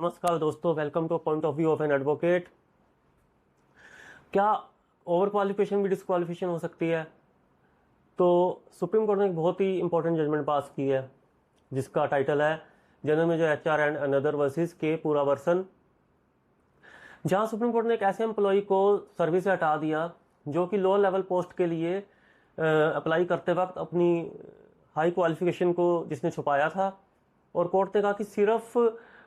नमस्कार दोस्तों, welcome two point of view of an advocate. क्या ओवर क्वालिफिकेशन भी डिस्क्वालिफिकेशन हो सकती है? तो सुप्रीम कोर्ट ने एक बहुत ही इंपॉर्टेंट जजमेंट पास की है जिसका टाइटल है general major HR and another versus के पूरा वर्सन, जहां सुप्रीम कोर्ट ने एक ऐसे एम्प्लॉय को सर्विस से हटा दिया जो कि लो लेवल पोस्ट के लिए अप्लाई करते वक्त अपनी हाई क्वालिफिकेशन को जिसने छुपाया था। और कोर्ट ने कहा कि सिर्फ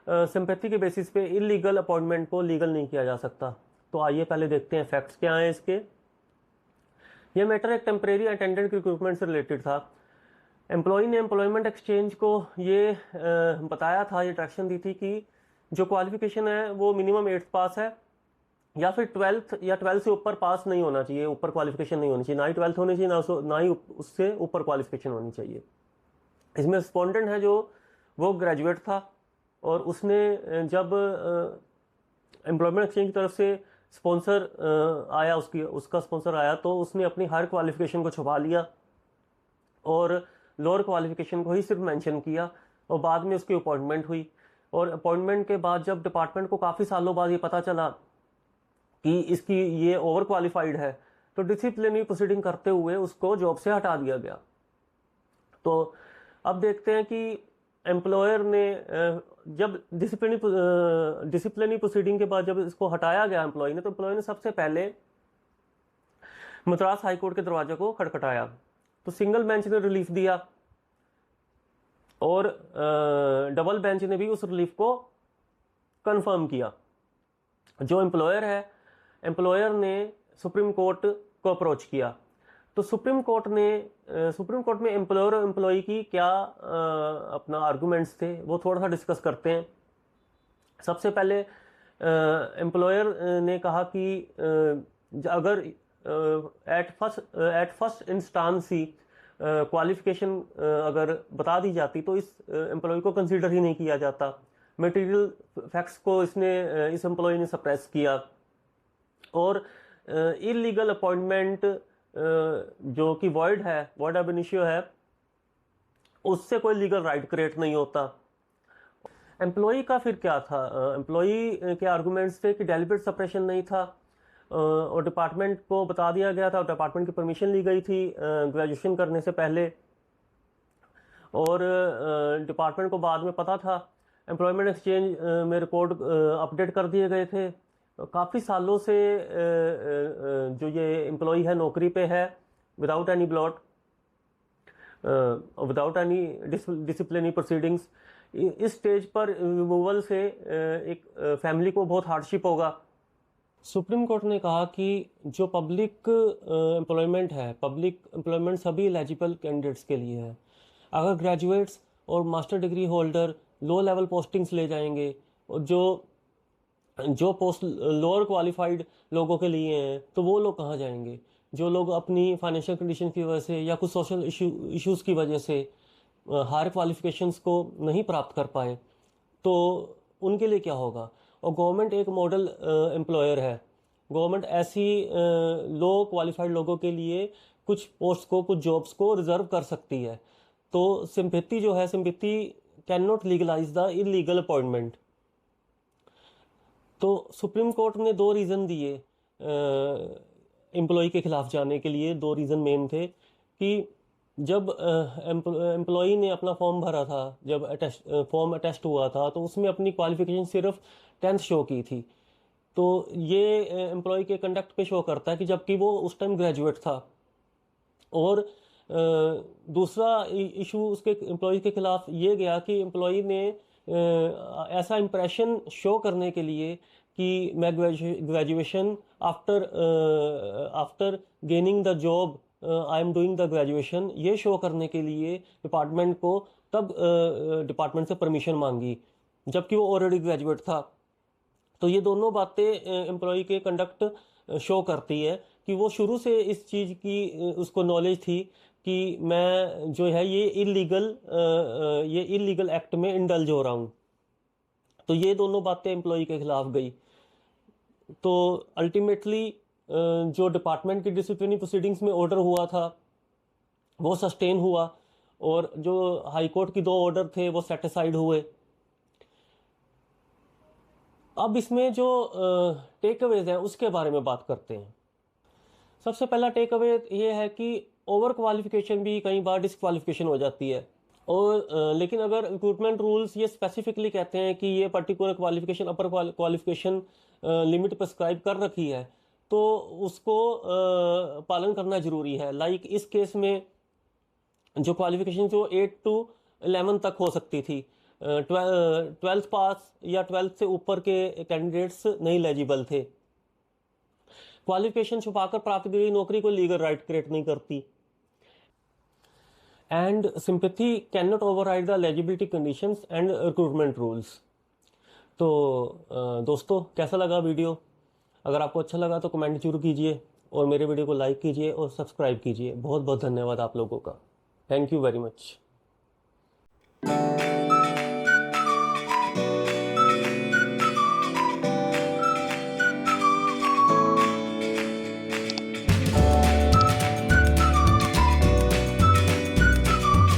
सिंपैथी के बेसिस पे इलीगल अपॉइंटमेंट को लीगल नहीं किया जा सकता। तो आइए पहले देखते हैं फैक्ट्स क्या हैं इसके। यह मैटर एक टेम्परेरी अटेंडेंट रिक्रूटमेंट से रिलेटेड था। एम्प्लॉय ने एम्प्लॉयमेंट एक्सचेंज को ये बताया था, ये डायरेक्शन दी थी कि जो क्वालिफिकेशन है वो मिनिमम 8th पास है या फिर 12th या 12th से ऊपर पास नहीं होना चाहिए, ऊपर क्वालिफिकेशन नहीं होनी चाहिए, ना ही 12th होनी चाहिए, ना ही उससे ऊपर क्वालिफिकेशन होनी चाहिए। इसमें रिस्पॉन्डेंट है जो वो ग्रेजुएट था और उसने जब एम्प्लॉयमेंट एक्सचेंज की तरफ से स्पॉन्सर आया, उसका स्पॉन्सर आया, तो उसने अपनी हायर क्वालिफिकेशन को छुपा लिया और लोअर क्वालिफिकेशन को ही सिर्फ मेंशन किया। और बाद में उसकी अपॉइंटमेंट हुई और अपॉइंटमेंट के बाद जब डिपार्टमेंट को काफ़ी सालों बाद ये पता चला कि इसकी ये ओवर क्वालिफाइड है, तो डिसिप्लिनरी प्रोसीडिंग करते हुए उसको जॉब से हटा दिया गया। तो अब देखते हैं कि एम्प्लॉयर ने जब डिसिप्लिनरी प्रोसीडिंग के बाद जब इसको हटाया गया एम्प्लॉय ने, तो एम्प्लॉय ने सबसे पहले मद्रास हाईकोर्ट के दरवाजे को खटखटाया। तो सिंगल बेंच ने रिलीफ दिया और डबल बेंच ने भी उस रिलीफ को कंफर्म किया। जो एम्प्लॉयर ने सुप्रीम कोर्ट को अप्रोच किया। तो सुप्रीम कोर्ट में एम्प्लॉयर और एम्प्लॉय की क्या अपना आर्गुमेंट्स थे वो थोड़ा सा डिस्कस करते हैं। सबसे पहले एम्प्लॉयर ने कहा कि अगर at first instance he qualification अगर बता दी जाती तो इस एम्प्लॉय को कंसीडर ही नहीं किया जाता। मटेरियल फैक्ट्स को इस एम्प्लॉय ने सप्रेस किया और इलीगल अपॉइंटमेंट जो कि वॉइड अब इनिशियो है, उससे कोई लीगल राइट क्रिएट नहीं होता। एम्प्लॉई का फिर क्या था? एम्प्लॉई के आर्गुमेंट्स थे कि डेलिबरेट सप्रेशन नहीं था और डिपार्टमेंट को बता दिया गया था और डिपार्टमेंट की परमिशन ली गई थी ग्रेजुएशन करने से पहले, और डिपार्टमेंट को बाद में पता था। एम्प्लॉयमेंट एक्सचेंज में रिकॉर्ड अपडेट कर दिए गए थे। काफ़ी सालों से जो ये एम्प्लॉय है नौकरी पे है without any blot, without any disciplinary proceedings. इस स्टेज पर रिमूवल से एक फैमिली को बहुत हार्डशिप होगा। सुप्रीम कोर्ट ने कहा कि जो पब्लिक एम्प्लॉयमेंट है, पब्लिक एम्प्लॉयमेंट सभी एलिजिबल कैंडिडेट्स के लिए है। अगर ग्रेजुएट्स और master degree holder low level postings ले जाएंगे और जो पोस्ट लोअर क्वालिफाइड लोगों के लिए हैं, तो वो लोग कहाँ जाएंगे? जो लोग अपनी फाइनेंशियल कंडीशन की वजह से या कुछ सोशल इश्यूज़ की वजह से हायर क्वालिफिकेशंस को नहीं प्राप्त कर पाए, तो उनके लिए क्या होगा? और गवर्नमेंट एक मॉडल एम्प्लॉयर है। गवर्नमेंट ऐसी लो क्वालिफाइड लोगों के लिए कुछ पोस्ट को, कुछ जॉब्स को रिजर्व कर सकती है। तो sympathy can not legalise the illegal appointment. तो सुप्रीम कोर्ट ने 2 रीज़न दिए एम्प्लॉय के खिलाफ जाने के लिए। 2 रीज़न मेन थे कि जब एम्प्लॉय ने अपना फॉर्म भरा था, जब फॉर्म अटेस्ट हुआ था, तो उसमें अपनी क्वालिफिकेशन सिर्फ 10th शो की थी। तो ये एम्प्लॉय के कंडक्ट पे शो करता है कि जबकि वो उस टाइम ग्रेजुएट था। और दूसरा इशू उसके एम्प्लॉय के खिलाफ ये गया कि एम्प्लॉय ने ऐसा इंप्रेशन शो करने के लिए कि मैं graduation after gaining the job I am doing the graduation, ये शो करने के लिए डिपार्टमेंट को तब डिपार्टमेंट से परमिशन मांगी जबकि वो ऑलरेडी ग्रेजुएट था। तो ये दोनों बातें एम्प्लॉय के कंडक्ट शो करती है कि वो शुरू से इस चीज़ की उसको नॉलेज थी कि मैं जो है ये इलीगल एक्ट में इंडल्ज हो रहा हूँ। तो ये दोनों बातें एम्प्लॉय के खिलाफ गई। तो अल्टीमेटली जो डिपार्टमेंट की डिसिप्लिनरी प्रोसीडिंग्स में ऑर्डर हुआ था वो सस्टेन हुआ और जो हाई कोर्ट की 2 ऑर्डर थे वो सेटिस्फाइड हुए। अब इसमें जो टेक अवेज हैं उसके बारे में बात करते हैं। सबसे पहला टेक अवे ये है कि ओवर क्वालिफिकेशन भी कई बार डिसक्वालिफिकेशन हो जाती है। और लेकिन अगर रिक्रूटमेंट रूल्स ये स्पेसिफिकली कहते हैं कि ये पर्टिकुलर क्वालिफिकेशन अपर क्वालिफिकेशन लिमिट प्रिस्क्राइब कर रखी है, तो उसको पालन करना जरूरी है। लाइक इस केस में जो क्वालिफिकेशन जो 8 to 11 तक हो सकती थी, 12th पास या 12th से ऊपर के कैंडिडेट्स नहीं एलिजिबल थे। क्वालिफिकेशन छुपाकर प्राप्त की गई नौकरी को लीगल राइट क्रिएट नहीं करती। And sympathy can not override the eligibility conditions and recruitment rules. तो दोस्तों, कैसा लगा वीडियो? अगर आपको अच्छा लगा तो कमेंट जरूर कीजिए और मेरे वीडियो को लाइक कीजिए और सब्सक्राइब कीजिए। बहुत बहुत धन्यवाद आप लोगों का। Thank you very much.